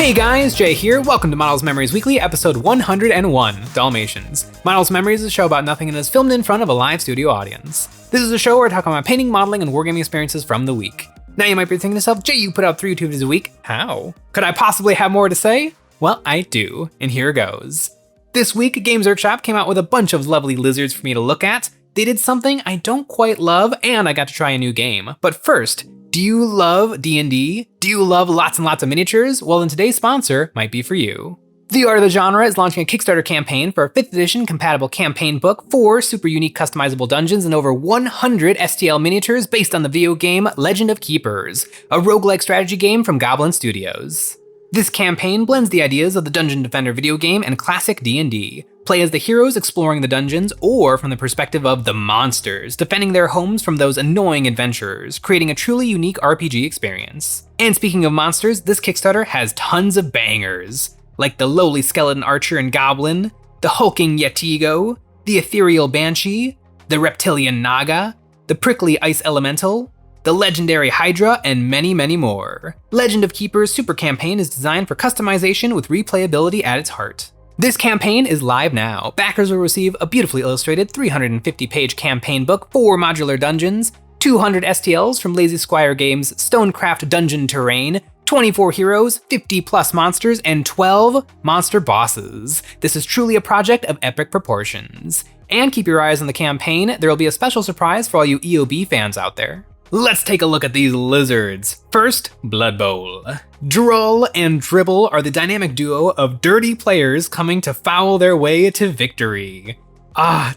Hey guys, Jay here. Welcome to Models Memories Weekly, episode 101, Dalmatians. Models Memories is a show about nothing and is filmed in front of a live studio audience. This is a show where I talk about my painting, modeling, and wargaming experiences from the week. Now you might be thinking to yourself, Jay, you put out 3 YouTube videos a week. How? Could I possibly have more to say? Well, I do, and here goes. This week, Games Workshop came out with a bunch of lovely lizards for me to look at. They did something I don't quite love, and I got to try a new game. But first, do you love D&D? Do you love lots and lots of miniatures? Well, then today's sponsor might be for you. The Art of the Genre is launching a Kickstarter campaign for a 5th edition compatible campaign book, 4 super unique customizable dungeons, and over 100 STL miniatures based on the video game Legend of Keepers, a roguelike strategy game from Goblin Studios. This campaign blends the ideas of the Dungeon Defender video game and classic D&D. Play as the heroes exploring the dungeons, or from the perspective of the monsters, defending their homes from those annoying adventurers, creating a truly unique RPG experience. And speaking of monsters, this Kickstarter has tons of bangers, like the lowly skeleton archer and goblin, the hulking Yetigo, the ethereal banshee, the reptilian naga, the prickly ice elemental, the legendary Hydra, and many, many more. Legend of Keepers Super Campaign is designed for customization with replayability at its heart. This campaign is live now. Backers will receive a beautifully illustrated 350-page campaign book, 4 modular dungeons, 200 STLs from Lazy Squire Games' Stonecraft Dungeon terrain, 24 heroes, 50 plus monsters, and 12 monster bosses. This is truly a project of epic proportions. And keep your eyes on the campaign, there will be a special surprise for all you EOB fans out there. Let's take a look at these lizards. First, Blood Bowl. Drull and Dribble are the dynamic duo of dirty players coming to foul their way to victory.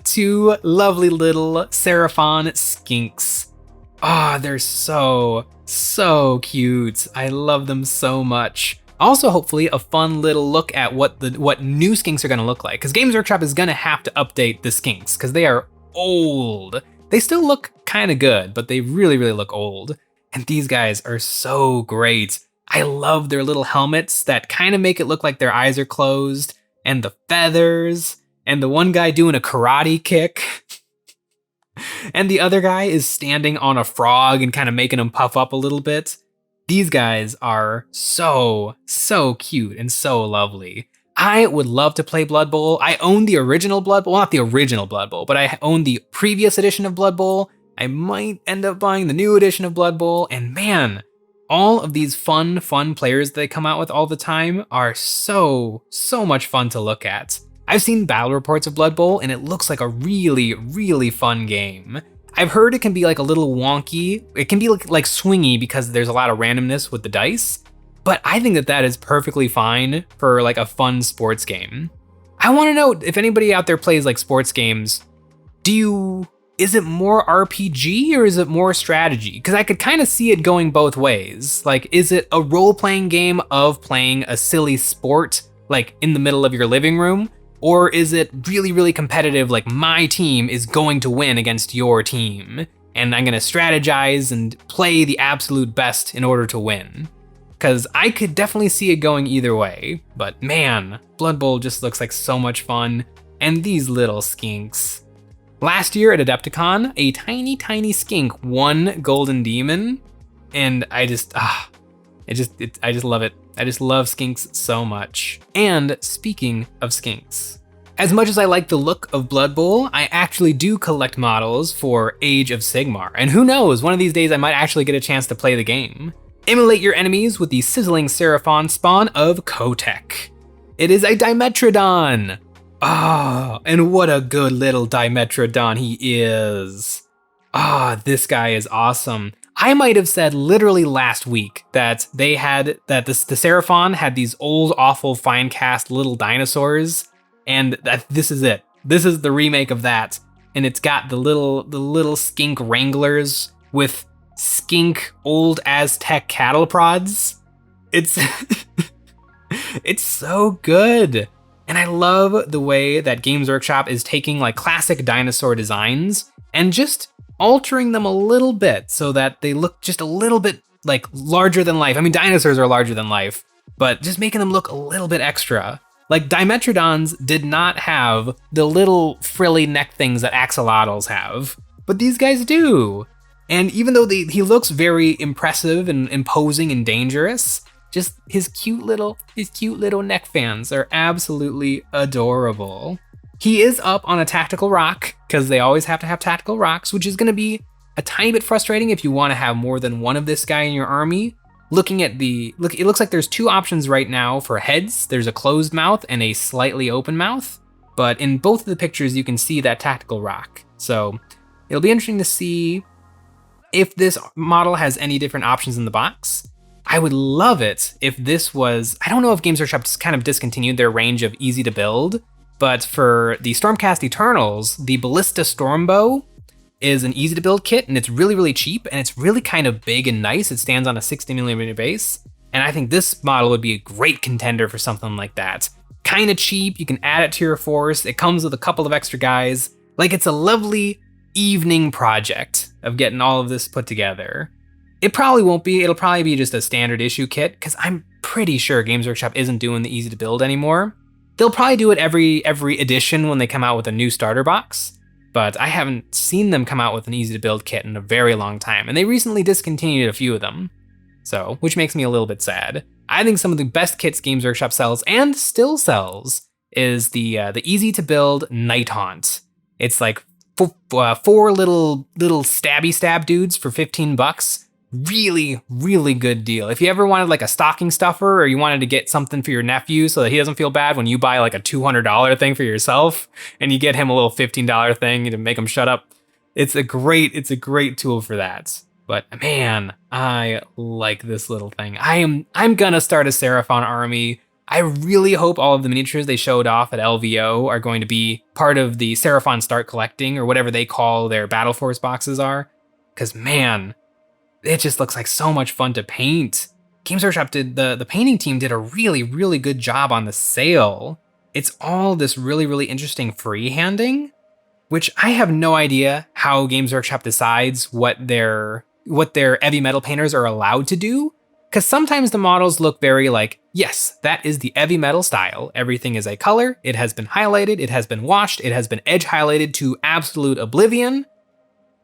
2 lovely little Seraphon Skinks. They're so cute. I love them so much. Also, hopefully, a fun little look at what new Skinks are gonna look like, because Games Workshop is gonna have to update the Skinks, because they are old. They still look kind of good, but they really look old. And these guys are so great. I love their little helmets that kind of make it look like their eyes are closed, and the feathers, and the one guy doing a karate kick. And the other guy is standing on a frog and kind of making him puff up a little bit. These guys are so cute and so lovely. I would love to play Blood Bowl. I own the original Blood Bowl, well, not the original Blood Bowl, but I own the previous edition of Blood Bowl. I might end up buying the new edition of Blood Bowl, and man, all of these fun players that they come out with all the time are so much fun to look at. I've seen battle reports of Blood Bowl, and it looks like a really fun game. I've heard it can be like a little wonky. It can be like swingy because there's a lot of randomness with the dice. But I think that is perfectly fine for like a fun sports game. I want to know if anybody out there plays like sports games. Is it more RPG or is it more strategy? Because I could kind of see it going both ways. Like, is it a role-playing game of playing a silly sport, like in the middle of your living room? Or is it really competitive, like my team is going to win against your team, and I'm gonna strategize and play the absolute best in order to win? Because I could definitely see it going either way, but man, Blood Bowl just looks like so much fun, and these little skinks. Last year at Adepticon, a tiny skink won Golden Demon, and I just love it. I just love skinks so much. And speaking of skinks, as much as I like the look of Blood Bowl, I actually do collect models for Age of Sigmar, and who knows, one of these days I might actually get a chance to play the game. Immolate your enemies with the sizzling Seraphon spawn of Kotek. It is a Dimetrodon. And what a good little Dimetrodon he is. This guy is awesome. I might have said literally last week that the Seraphon had these old, awful, fine cast little dinosaurs, and this is it. This is the remake of that, and it's got the little skink wranglers with skink old Aztec cattle prods. It's it's so good. And I love the way that Games Workshop is taking like classic dinosaur designs and just altering them a little bit so that they look just a little bit like larger than life. I mean, dinosaurs are larger than life, but just making them look a little bit extra. Like Dimetrodons did not have the little frilly neck things that axolotls have, but these guys do. And even though he looks very impressive and imposing and dangerous, Just his cute little neck fans are absolutely adorable. He is up on a tactical rock, because they always have to have tactical rocks, which is gonna be a tiny bit frustrating if you wanna have more than one of this guy in your army. Looking at it looks like there's two options right now for heads. There's a closed mouth and a slightly open mouth, but in both of the pictures you can see that tactical rock. So it'll be interesting to see if this model has any different options in the box. I would love it if this was, I don't know if Games Workshop just kind of discontinued their range of easy to build, but for the Stormcast Eternals, the Ballista Stormbow is an easy to build kit, and it's really, really cheap, and it's really kind of big and nice. It stands on a 60mm base, and I think this model would be a great contender for something like that. Kind of cheap, you can add it to your force, it comes with a couple of extra guys. Like, it's a lovely evening project of getting all of this put together. It probably won't be, it'll probably be just a standard issue kit, because I'm pretty sure Games Workshop isn't doing the easy to build anymore. They'll probably do it every edition when they come out with a new starter box, but I haven't seen them come out with an easy to build kit in a very long time, and they recently discontinued a few of them, so, which makes me a little bit sad. I think some of the best kits Games Workshop sells, and still sells, is the easy to build Night Haunt. It's like four little stabby stab dudes for 15 bucks. Really, really good deal. If you ever wanted like a stocking stuffer, or you wanted to get something for your nephew so that he doesn't feel bad when you buy like a $200 thing for yourself, and you get him a little $15 thing to make him shut up, it's a great tool for that. But man, I like this little thing. I'm gonna start a Seraphon army. I really hope all of the miniatures they showed off at LVO are going to be part of the Seraphon Start Collecting, or whatever they call their Battle Force boxes are. Because man, it just looks like so much fun to paint. Games Workshop the painting team did a really, really good job on the sale. It's all this really, really interesting freehanding, which I have no idea how Games Workshop decides what their heavy metal painters are allowed to do. Because sometimes the models look very like, yes, that is the heavy metal style. Everything is a color, it has been highlighted, it has been washed, it has been edge highlighted to absolute oblivion.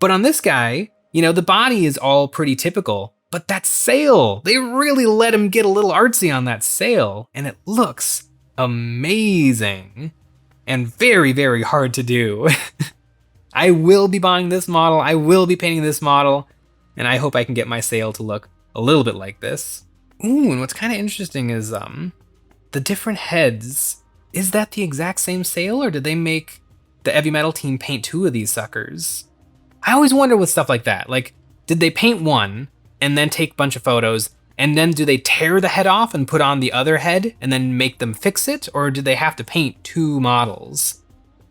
But on this guy, you know, the body is all pretty typical, but that sail, they really let him get a little artsy on that sail, and it looks amazing and very, very hard to do. I will be buying this model, I will be painting this model, and I hope I can get my sail to look a little bit like this. Ooh, and what's kind of interesting is the different heads. Is that the exact same sail, or did they make the heavy metal team paint two of these suckers? I always wonder with stuff like that. Like, did they paint one and then take a bunch of photos, and then do they tear the head off and put on the other head and then make them fix it? Or do they have to paint two models?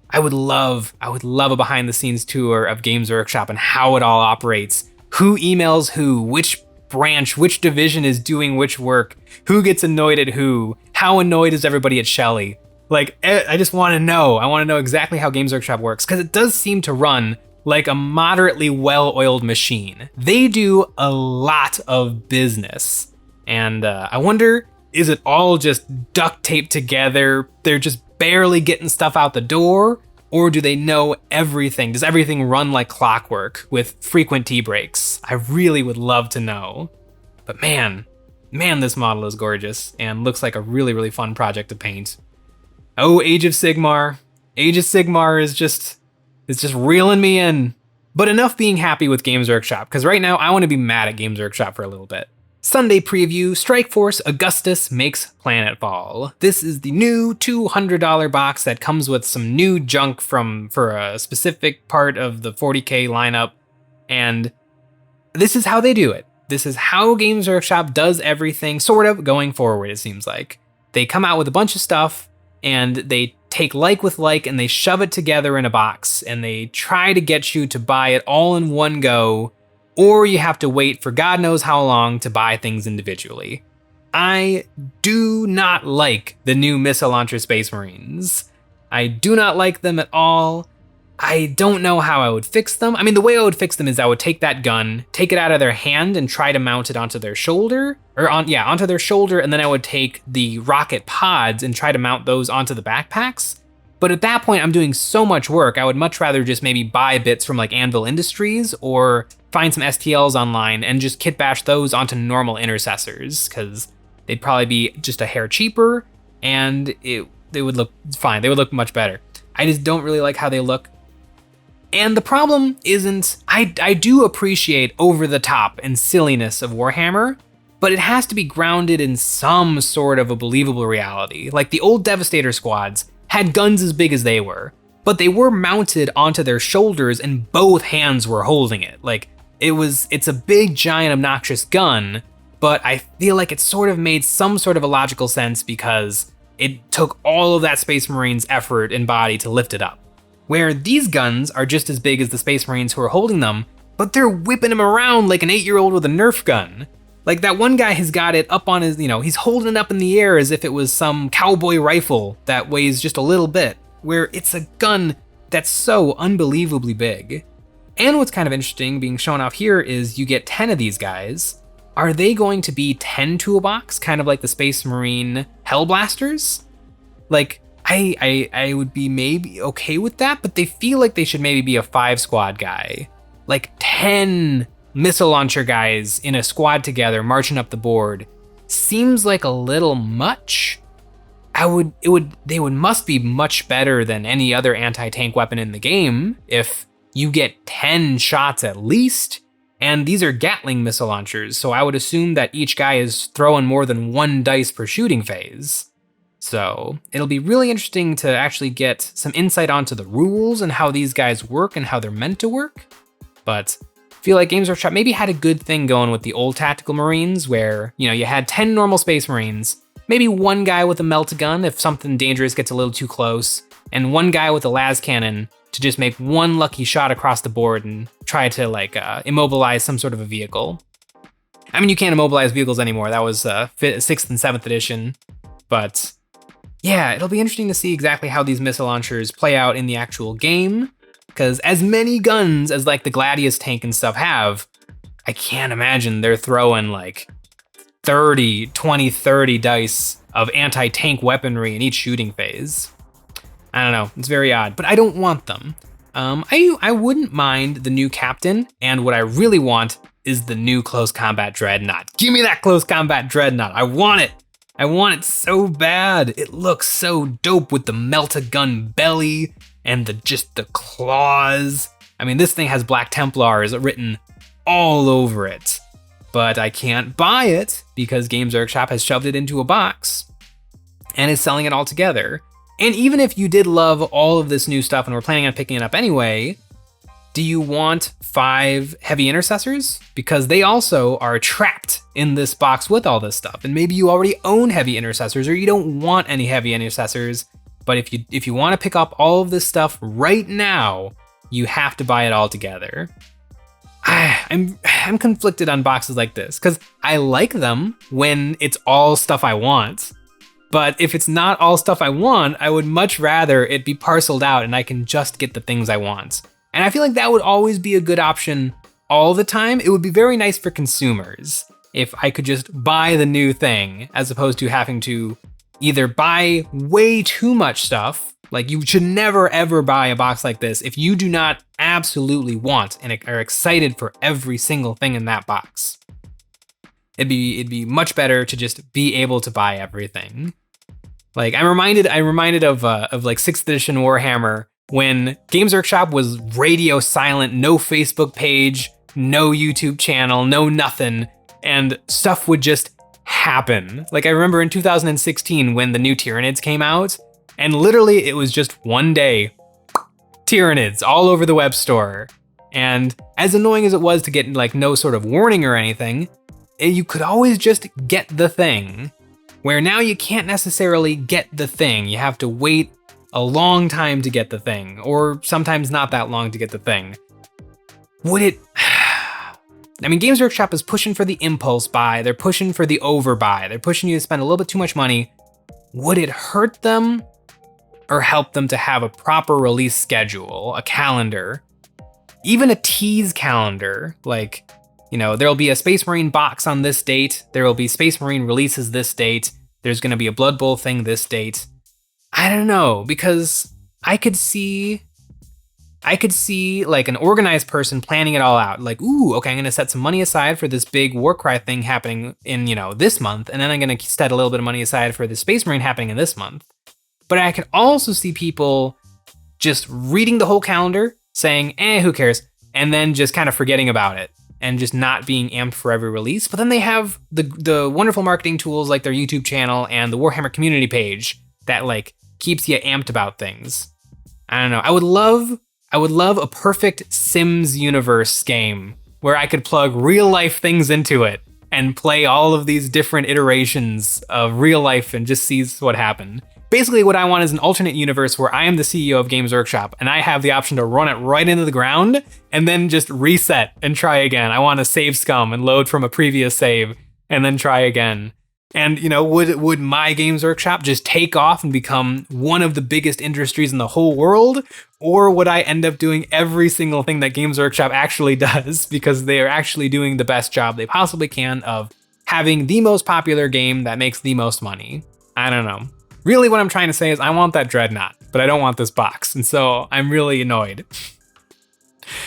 I would love a behind the scenes tour of Games Workshop and how it all operates. Who emails who, which branch, which division is doing which work, who gets annoyed at who, how annoyed is everybody at Shelly? Like, I just wanna know. I wanna know exactly how Games Workshop works, because it does seem to run like a moderately well-oiled machine. They do a lot of business. And I wonder, is it all just duct taped together? They're just barely getting stuff out the door? Or do they know everything? Does everything run like clockwork with frequent tea breaks? I really would love to know. But man, this model is gorgeous and looks like a really, really fun project to paint. Oh, Age of Sigmar. Age of Sigmar is just, it's just reeling me in. But enough being happy with Games Workshop, because right now I want to be mad at Games Workshop for a little bit. Sunday preview, Strike Force Augustus makes Planetfall. This is the new $200 box that comes with some new junk for a specific part of the 40K lineup, and this is how they do it. This is how Games Workshop does everything, sort of, going forward, it seems like. They come out with a bunch of stuff, and they take like with like, and they shove it together in a box, and they try to get you to buy it all in one go, or you have to wait for God knows how long to buy things individually. I do not like the new Missile Launcher Space Marines. I do not like them at all. I don't know how I would fix them. I mean, the way I would fix them is I would take that gun, take it out of their hand, and try to mount it onto their shoulder, onto their shoulder, and then I would take the rocket pods and try to mount those onto the backpacks. But at that point, I'm doing so much work, I would much rather just maybe buy bits from like Anvil Industries or find some STLs online and just kit bash those onto normal intercessors, because they'd probably be just a hair cheaper, and they would look fine. They would look much better. I just don't really like how they look. And the problem isn't, I do appreciate over the top and silliness of Warhammer, but it has to be grounded in some sort of a believable reality. Like the old Devastator squads had guns as big as they were, but they were mounted onto their shoulders and both hands were holding it. Like it's a big, giant, obnoxious gun, but I feel like it sort of made some sort of a logical sense because it took all of that Space Marine's effort and body to lift it up. Where these guns are just as big as the Space Marines who are holding them, but they're whipping them around like an 8-year-old with a Nerf gun. Like that one guy has got it up on his, he's holding it up in the air as if it was some cowboy rifle that weighs just a little bit, where it's a gun that's so unbelievably big. And what's kind of interesting being shown off here is you get 10 of these guys. Are they going to be 10 to a box, kind of like the Space Marine Hellblasters? Like, I would be maybe okay with that, but they feel like they should maybe be a 5-squad guy. Like 10 missile launcher guys in a squad together marching up the board seems like a little much. They must be much better than any other anti-tank weapon in the game if you get 10 shots at least. And these are Gatling missile launchers, so I would assume that each guy is throwing more than 1 dice per shooting phase. So it'll be really interesting to actually get some insight onto the rules and how these guys work and how they're meant to work. But I feel like Games Workshop maybe had a good thing going with the old Tactical Marines where, you had 10 normal Space Marines, maybe 1 guy with a melt gun if something dangerous gets a little too close, and 1 guy with a las cannon to just make 1 lucky shot across the board and try to immobilize some sort of a vehicle. I mean, you can't immobilize vehicles anymore. That was 6th and 7th edition. But yeah, it'll be interesting to see exactly how these missile launchers play out in the actual game. Because as many guns as the Gladius tank and stuff have, I can't imagine they're throwing 30 dice of anti-tank weaponry in each shooting phase. I don't know, it's very odd, but I don't want them. I wouldn't mind the new captain, and what I really want is the new close combat dreadnought. Give me that close combat dreadnought, I want it! I want it so bad. It looks so dope with the melt-a-gun belly and the claws. I mean, this thing has Black Templars written all over it, but I can't buy it because Games Workshop has shoved it into a box and is selling it all together. And even if you did love all of this new stuff and were planning on picking it up anyway, do you want 5 heavy intercessors? Because they also are trapped in this box with all this stuff. And maybe you already own heavy intercessors or you don't want any heavy intercessors. But if you want to pick up all of this stuff right now, you have to buy it all together. I'm conflicted on boxes like this because I like them when it's all stuff I want. But if it's not all stuff I want, I would much rather it be parceled out and I can just get the things I want. And I feel like that would always be a good option all the time. It would be very nice for consumers if I could just buy the new thing as opposed to having to either buy way too much stuff. Like you should never ever buy a box like this if you do not absolutely want and are excited for every single thing in that box. It'd be much better to just be able to buy everything. Like I'm reminded of 6th edition Warhammer when Games Workshop was radio silent, no Facebook page, no YouTube channel, no nothing, and stuff would just happen. Like I remember in 2016 when the new Tyranids came out, and literally it was just one day, Tyranids all over the web store. And as annoying as it was to get no sort of warning or anything, you could always just get the thing. Where now you can't necessarily get the thing. You have to wait a long time to get the thing, or sometimes not that long to get the thing. Would it... I mean, Games Workshop is pushing for the impulse buy, they're pushing for the overbuy, they're pushing you to spend a little bit too much money. Would it hurt them or help them to have a proper release schedule, a calendar, even a tease calendar? There'll be a Space Marine box on this date, there will be Space Marine releases this date, there's gonna be a Blood Bowl thing this date. I don't know, because I could see I could see like an organized person planning it all out. Like, ooh, okay, I'm gonna set some money aside for this big Warcry thing happening in, this month, and then I'm gonna set a little bit of money aside for the Space Marine happening in this month. But I could also see people just reading the whole calendar, saying, who cares? And then just kind of forgetting about it and just not being amped for every release. But then they have the wonderful marketing tools like their YouTube channel and the Warhammer community page that like keeps you amped about things. I don't know. I would love a perfect Sims universe game where I could plug real life things into it and play all of these different iterations of real life and just see what happened. Basically, what I want is an alternate universe where I am the CEO of Games Workshop and I have the option to run it right into the ground and then just reset and try again. I want to save scum and load from a previous save and then try again. And, would my Games Workshop just take off and become one of the biggest industries in the whole world? Or would I end up doing every single thing that Games Workshop actually does because they are actually doing the best job they possibly can of having the most popular game that makes the most money? I don't know. Really, what I'm trying to say is I want that Dreadnought, but I don't want this box. And so I'm really annoyed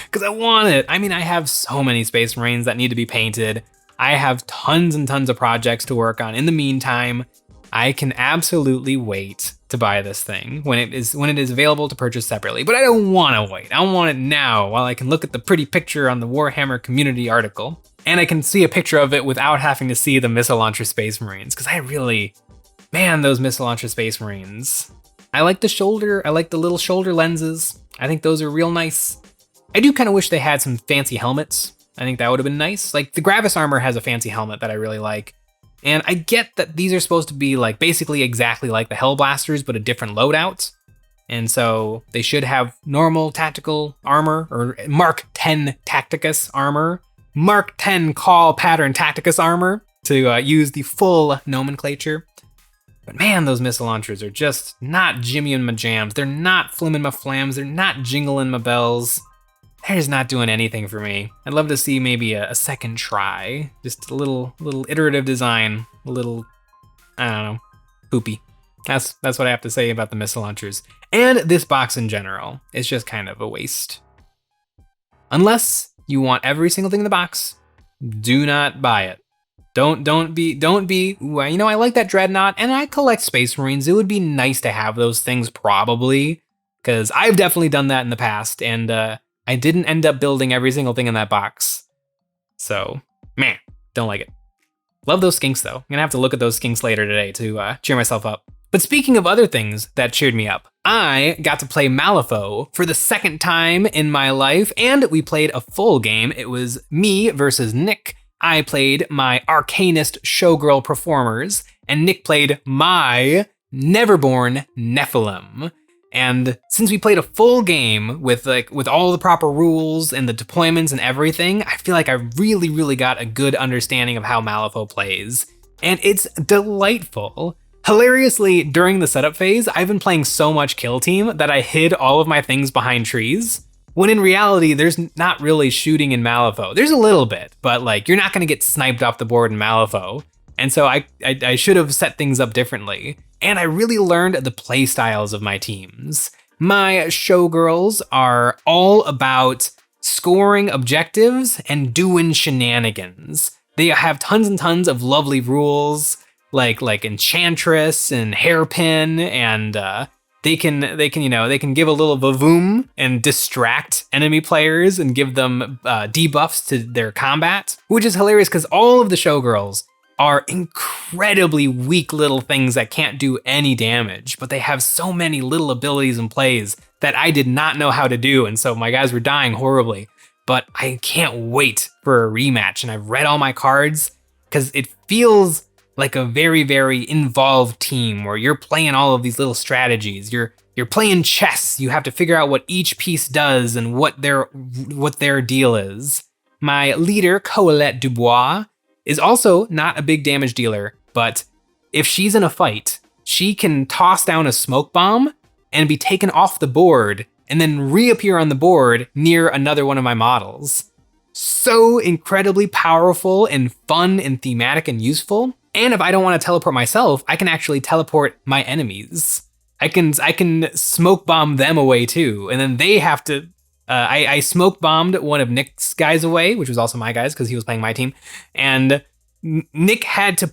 because I want it. I mean, I have so many Space Marines that need to be painted. I have tons and tons of projects to work on. In the meantime, I can absolutely wait to buy this thing when it is available to purchase separately. But I don't want to wait. I want it now while I can look at the pretty picture on the Warhammer community article. And I can see a picture of it without having to see the missile launcher Space Marines. Because man, those missile launcher Space Marines. I like the little shoulder lenses. I think those are real nice. I do kind of wish they had some fancy helmets. I think that would have been nice. Like the Gravis armor has a fancy helmet that I really like. And I get that these are supposed to be like basically exactly like the Hellblasters, but a different loadout. And so they should have normal tactical armor or Mark 10 Tacticus armor, Mark 10 Call Pattern Tacticus armor to use the full nomenclature. But man, those missile launchers are just not jimmying my jams. They're not flimming my flams. They're not jingling my bells. They're just not doing anything for me. I'd love to see maybe a second try. Just a little iterative design. A little, I don't know, poopy. That's what I have to say about the missile launchers. And this box in general is just kind of a waste. Unless you want every single thing in the box, do not buy it. Don't be, ooh, I like that Dreadnought and I collect Space Marines. It would be nice to have those things probably, because I've definitely done that in the past and I didn't end up building every single thing in that box. So, man, don't like it. Love those Skinks though. I'm gonna have to look at those Skinks later today to cheer myself up. But speaking of other things that cheered me up, I got to play Malapho for the second time in my life and we played a full game. It was me versus Nick. I played my Arcanist Showgirl performers, and Nick played my Neverborn Nephilim. And since we played a full game with all the proper rules and the deployments and everything, I feel like I really, really got a good understanding of how Malapho plays. And it's delightful. Hilariously, during the setup phase, I've been playing so much Kill Team that I hid all of my things behind trees. When in reality, there's not really shooting in Malapho. There's a little bit, but like you're not gonna get sniped off the board in Malapho. And so I should have set things up differently. And I really learned the play styles of my teams. My showgirls are all about scoring objectives and doing shenanigans. They have tons and tons of lovely rules, like Enchantress and Hairpin, and they can give a little vavoom and distract enemy players and give them debuffs to their combat, which is hilarious because all of the showgirls are incredibly weak little things that can't do any damage, but they have so many little abilities and plays that I did not know how to do, and so my guys were dying horribly. But I can't wait for a rematch, and I've read all my cards because it feels like a very, very involved team where you're playing all of these little strategies. You're playing chess. You have to figure out what each piece does and what their deal is. My leader, Colette Dubois, is also not a big damage dealer, but if she's in a fight, she can toss down a smoke bomb and be taken off the board and then reappear on the board near another one of my models. So incredibly powerful and fun and thematic and useful. And if I don't want to teleport myself, I can actually teleport my enemies. I can smoke bomb them away too, and then they have to I smoke bombed one of Nick's guys away, which was also my guys because he was playing my team. And Nick had to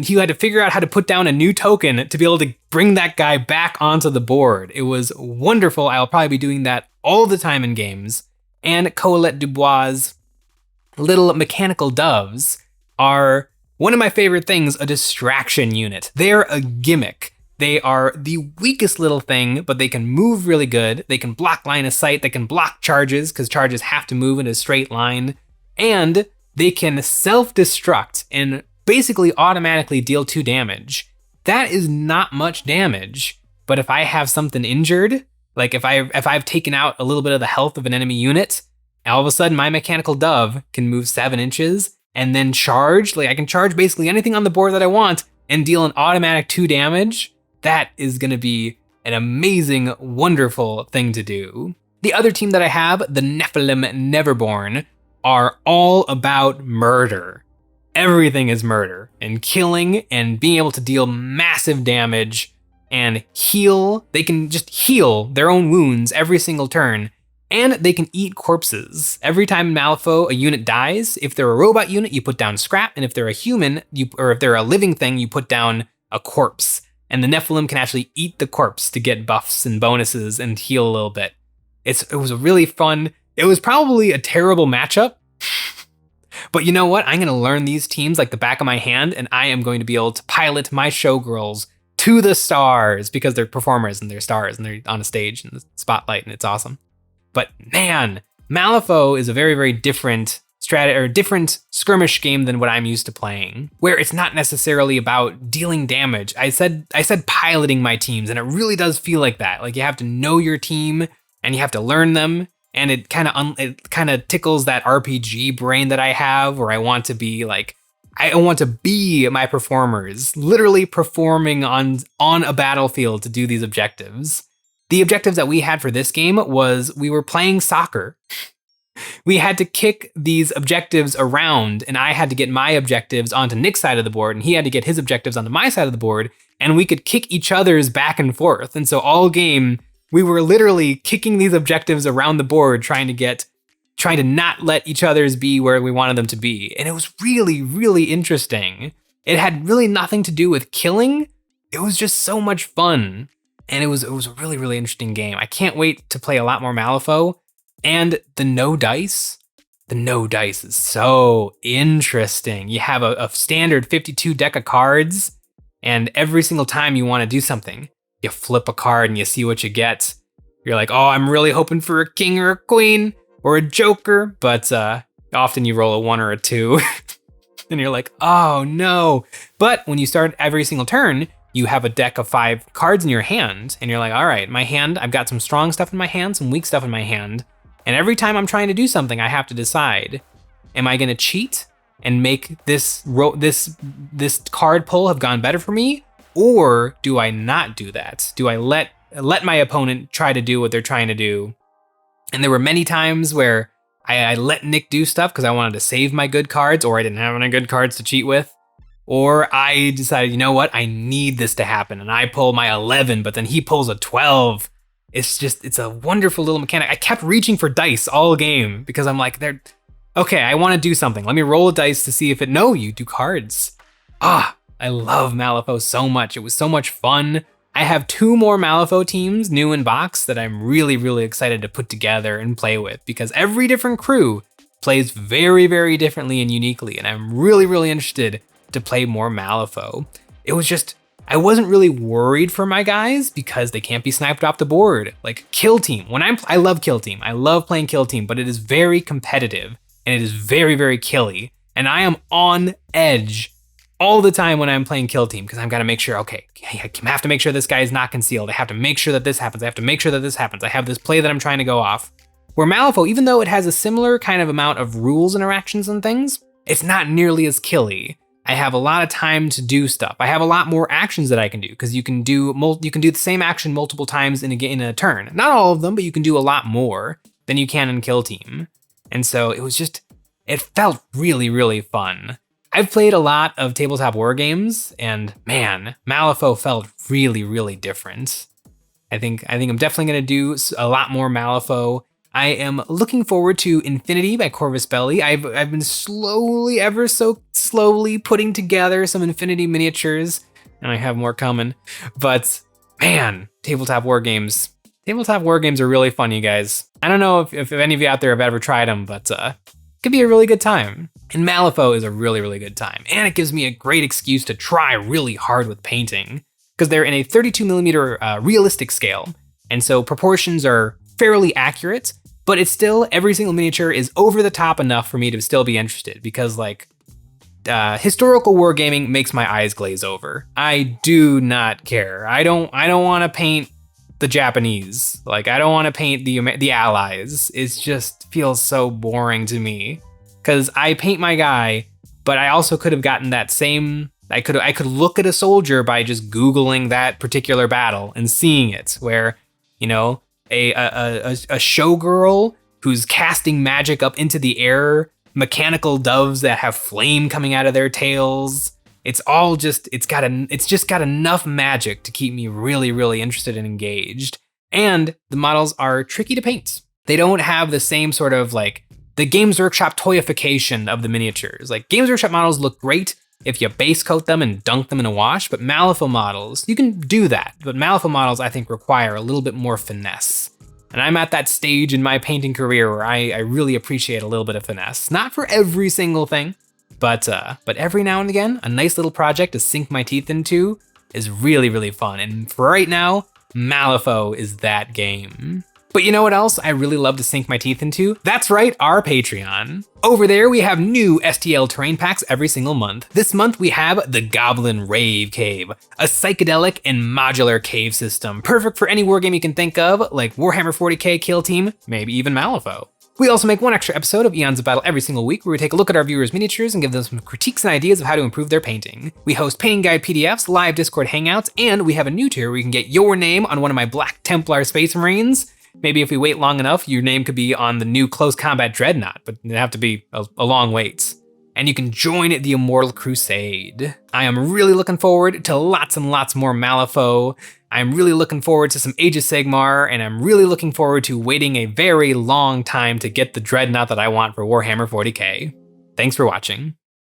he had to figure out how to put down a new token to be able to bring that guy back onto the board. It was wonderful. I'll probably be doing that all the time in games. And Colette Dubois' little mechanical doves are one of my favorite things, a distraction unit. They're a gimmick. They are the weakest little thing, but they can move really good. They can block line of sight. They can block charges because charges have to move in a straight line. And they can self-destruct and basically automatically deal 2 damage. That is not much damage, but if I have something injured, like if I've taken out a little bit of the health of an enemy unit, all of a sudden my mechanical dove can move 7 inches and then charge. Like I can charge basically anything on the board that I want and deal an automatic 2 damage. That is going to be an amazing, wonderful thing to do. The other team that I have, the Nephilim Neverborn, are all about murder. Everything is murder and killing and being able to deal massive damage and heal. They can just heal their own wounds every single turn, and they can eat corpses. Every time in Malapho a unit dies, if they're a robot unit, you put down scrap, and if they're a human, or if they're a living thing, you put down a corpse. And the Nephilim can actually eat the corpse to get buffs and bonuses and heal a little bit. It was a really fun. It was probably a terrible matchup, but you know what? I'm going to learn these teams like the back of my hand, and I am going to be able to pilot my showgirls to the stars because they're performers and they're stars and they're on a stage in the spotlight, and it's awesome. But man, Malapho is a very, very different different skirmish game than what I'm used to playing, where it's not necessarily about dealing damage. I said piloting my teams, and it really does feel like that. Like you have to know your team and you have to learn them. And it kind of tickles that RPG brain that I have, where I want to be my performers, literally performing on a battlefield to do these objectives. The objectives that we had for this game was we were playing soccer. We had to kick these objectives around, and I had to get my objectives onto Nick's side of the board, and he had to get his objectives onto my side of the board, and we could kick each other's back and forth. And so all game, we were literally kicking these objectives around the board, trying to not let each other's be where we wanted them to be. And it was really, really interesting. It had really nothing to do with killing. It was just so much fun. And it was a really, really interesting game. I can't wait to play a lot more Malapho. And the no dice is so interesting. You have a standard 52 deck of cards, and every single time you want to do something, you flip a card and you see what you get. You're like, oh, I'm really hoping for a king or a queen or a joker, but often you roll a 1 or a 2, and you're like, oh no. But when you start every single turn, you have a deck of 5 cards in your hand, and you're like, all right, my hand, I've got some strong stuff in my hand, some weak stuff in my hand. And every time I'm trying to do something, I have to decide, am I gonna cheat and make this card pull have gone better for me? Or do I not do that? Do I let my opponent try to do what they're trying to do? And there were many times where I let Nick do stuff because I wanted to save my good cards, or I didn't have any good cards to cheat with. Or I decided, you know what, I need this to happen. And I pull my 11, but then he pulls a 12. It's a wonderful little mechanic. I kept reaching for dice all game because I'm like, okay, I want to do something. Let me roll a dice to see if no, you do cards. I love Malapho so much. It was so much fun. I have 2 more Malapho teams new in box that I'm really, really excited to put together and play with, because every different crew plays very, very differently and uniquely. And I'm really, really interested to play more Malapho. I wasn't really worried for my guys because they can't be sniped off the board. Like Kill Team, I love Kill Team. I love playing Kill Team, but it is very competitive and it is very, very killy. And I am on edge all the time when I'm playing Kill Team because I've got to make sure, okay, I have to make sure this guy is not concealed. I have to make sure that this happens. I have to make sure that this happens. I have this play that I'm trying to go off. Where Malapho, even though it has a similar kind of amount of rules, interactions, and things, it's not nearly as killy. I have a lot of time to do stuff. I have a lot more actions that I can do because you can do the same action multiple times in a turn. Not all of them, but you can do a lot more than you can in Kill Team. And so it felt really, really fun. I've played a lot of tabletop war games, and man, Malapho felt really, really different. I think I'm definitely gonna do a lot more Malapho. I am looking forward to Infinity by Corvus Belli. I've been slowly, ever so slowly putting together some Infinity miniatures, and I have more coming. But man, tabletop war games. Tabletop war games are really fun, you guys. I don't know if any of you out there have ever tried them, but it could be a really good time. And Malapho is a really, really good time. And it gives me a great excuse to try really hard with painting, because they're in a 32mm realistic scale. And so proportions are fairly accurate, but it's still, every single miniature is over the top enough for me to still be interested, because like historical wargaming makes my eyes glaze over. I do not care. I don't want to paint the Japanese. Like, I don't want to paint the Allies. It just feels so boring to me, because I paint my guy, but I also could have gotten that same. I could look at a soldier by just Googling that particular battle and seeing it, where, you know, a showgirl who's casting magic up into the air, mechanical doves that have flame coming out of their tails. It's just got enough magic to keep me really, really interested and engaged. And the models are tricky to paint. They don't have the same sort of like the Games Workshop toyification of the miniatures. Like, Games Workshop models look great if you base coat them and dunk them in a wash, but Malapho models, you can do that. But Malapho models, I think, require a little bit more finesse. And I'm at that stage in my painting career where I really appreciate a little bit of finesse. Not for every single thing, but every now and again, a nice little project to sink my teeth into is really, really fun. And for right now, Malapho is that game. But you know what else I really love to sink my teeth into? That's right, our Patreon. Over there, we have new STL terrain packs every single month. This month, we have the Goblin Rave Cave, a psychedelic and modular cave system, perfect for any wargame you can think of, like Warhammer 40k, Kill Team, maybe even Malapho. We also make one extra episode of Eons of Battle every single week, where we take a look at our viewers' miniatures and give them some critiques and ideas of how to improve their painting. We host painting guide PDFs, live Discord hangouts, and we have a new tier where you can get your name on one of my Black Templar Space Marines. Maybe if we wait long enough, your name could be on the new Close Combat Dreadnought, but it'd have to be a long wait. And you can join the Immortal Crusade. I am really looking forward to lots and lots more Malapho. I'm really looking forward to some Age of Sigmar, and I'm really looking forward to waiting a very long time to get the Dreadnought that I want for Warhammer 40k. Thanks for watching.